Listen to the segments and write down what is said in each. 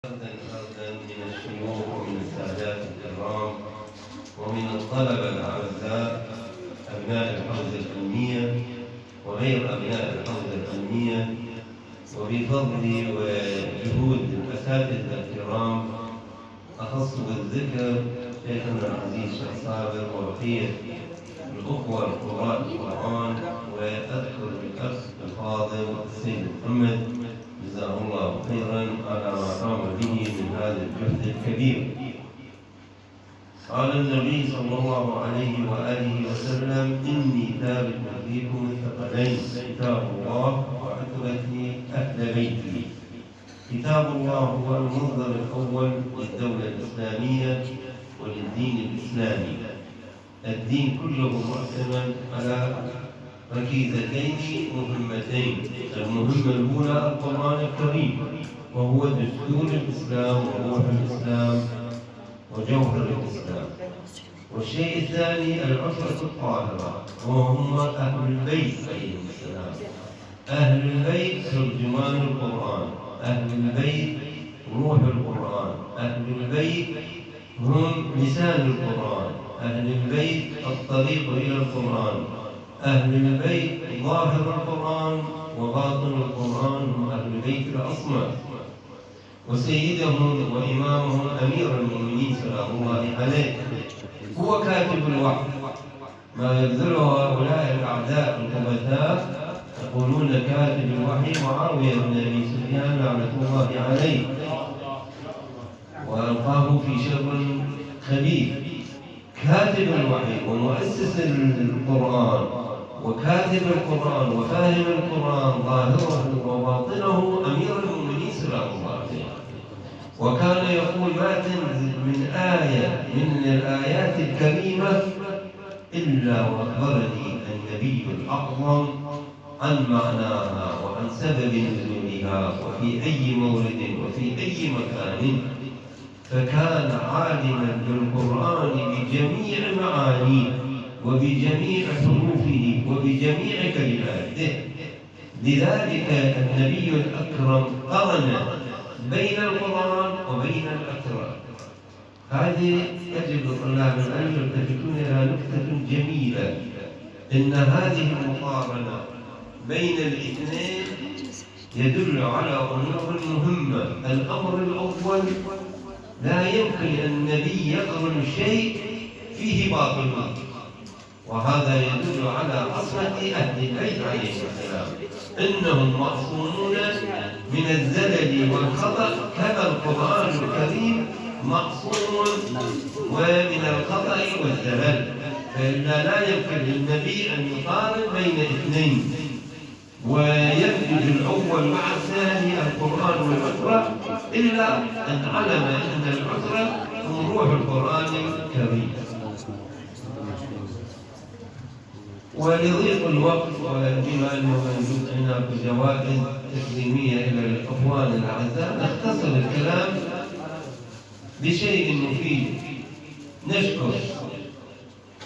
أخذا من الشيوخ ومن السادات الكرام ومن الطلبة الأعزاء أبناء الحوزة العلمية وغير أبناء الحوزة العلمية، وبفضل وجهود الأساتذة الكرام أخص بالذكر شيخنا العزيز الشيخ صابر وبقية الأخوة قراء القرآن، وأذكر الأخ الفاضل السيد محمد جزاه الله خيرا على ما قام به من هذا الجهد الكبير. قال النبي صلى الله عليه وآله وسلم: إني تارك فيكم الثقلين، كتاب الله وعترتي أهل بيتي. كتاب الله هو المصدر الأول للدولة الإسلامية وللدين الإسلامي. الدين كله معتمد على ركيزتين مهمتين: المهمة الأولى القرآن الكريم، وهو دستور الإسلام وروح الإسلام وجوهر الإسلام. والشيء الثاني العشرة الطاهرة، وهم أهل البيت عليهم السلام. أهل البيت ترجمان القرآن، أهل البيت روح القرآن، أهل البيت هم لسان القرآن، أهل البيت الطريق إلى القرآن، أهل البيت ظاهر القرآن وباطن القرآن، هم أهل البيت الأصمد. وسيدهم وإمامهم أمير المؤمنين سلام الله عليه هو كاتب الوحي. ما يبذله هؤلاء الأعداء الخبثاء يقولون كاتب الوحي معاوية بن أبي سفيان لعنة الله عليه، وألقاه في شر خبيث. كاتب الوحي ومؤسس القرآن وكاتب القرآن وفاهم القرآن ظاهره وباطنه أمير المؤمنين سلام الله عليه. وكان يقول: ما تنزل من آية من الآيات الكريمة إلا وأخبرني النبي الأعظم عن معناها وعن سبب نزولها وفي أي مورد وفي أي مكان. فكان عالما بالقرآن بجميع معانيه وبجميع حروفه وبجميع كلماته. لذلك النبي الأكرم قرن بين القرآن وبين الأتراك. هذه يجب طلاب العلم يلتفتون إلى نقطة جميلة، إن هذه المقارنة بين الاثنين يدل على أمور مهمة. الأمر الأول: لا يمكن النبي يقرن شيء فيه باطل، وهذا يدل على عصمة أهل البيت عليهم السلام، إنهم معصومون من الزلل والخطأ كما القرآن الكريم معصوم ومن الخطأ والزلل. فإلا لا يمكن للنبي أن يقارن بين اثنين ويدمج الأول مع الثاني القرآن والعترة، إلا أن علم أن العترة هم روح القرآن الكريم. ولضيق الوقت وبما أنه موجود هناك جوائز تكريمية إلى الأخوان الأعزاء، نختصر الكلام بشيء مفيد. نشكر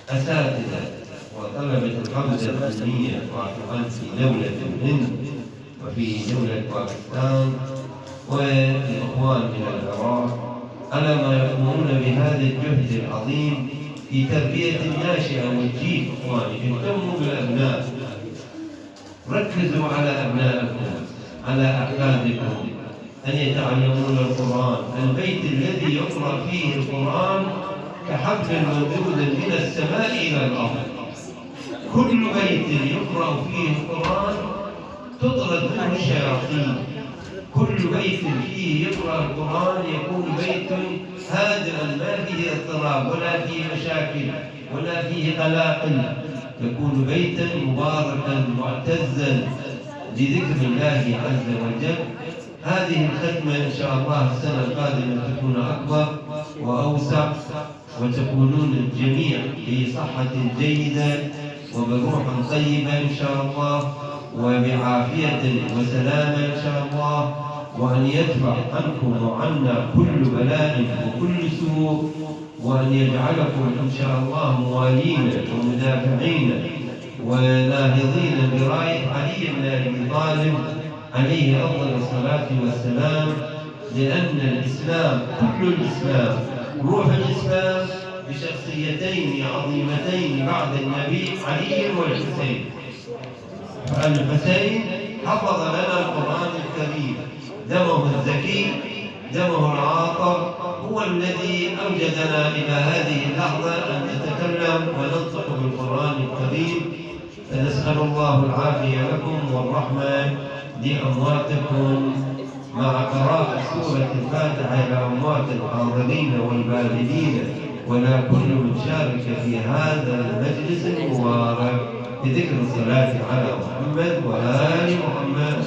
أساتذة وطلبة الحوزة العلمية في دولة الهند وفي دولة باكستان والإخوان من العراق على ما يقومون بهذا الجهد العظيم في تربية الناشئة والجيل. إخواني، اهتموا بالأبناء، ركزوا على أبنائكم، على أحفادكم، أن يتعلمون القرآن. البيت الذي يقرأ فيه القرآن كحبل ممدود من السماء إلى الأرض. كل بيت يقرأ فيه القرآن تطرد منه الشياطين. كل بيت فيه يقرأ القرآن يكون بيت هادئا ما فيه اضطراب ولا فيه مشاكل ولا فيه قلاقل، يكون بيتا مباركا معتزا بذكر الله عز وجل. هذه الختمة إن شاء الله السنة القادمة تكون أكبر وأوسع، وتكونون الجميع بصحة جيدة وبروح طيبة إن شاء الله وبعافية وسلامة إن شاء الله، وأن يدفع عنكم وعنا كل بلاء وكل سوء، وأن يجعلكم إن شاء الله موالين ومدافعين وناهضين براية علي بن أبي طالب عليه أفضل الصلاة والسلام لأن الإسلام كل الإسلام، روح الإسلام بشخصيتين عظيمتين بعد النبي، علي والحسين. فالحسين حفظ لنا القرآن الكريم، دمه الزكي، دمه العاطر، هو الذي أوجدنا إلى هذه اللحظة أن نتكلم وننطق بالقرآن الكريم. فنسأل الله العافية لكم والرحمة لأمواتكم، مع قراءة سورة الفاتحة إلى أموات الحاضرين والباذلين، ولا كل من شارك في هذا المجلس المبارك بذكر الصلاة على محمد وآل محمد.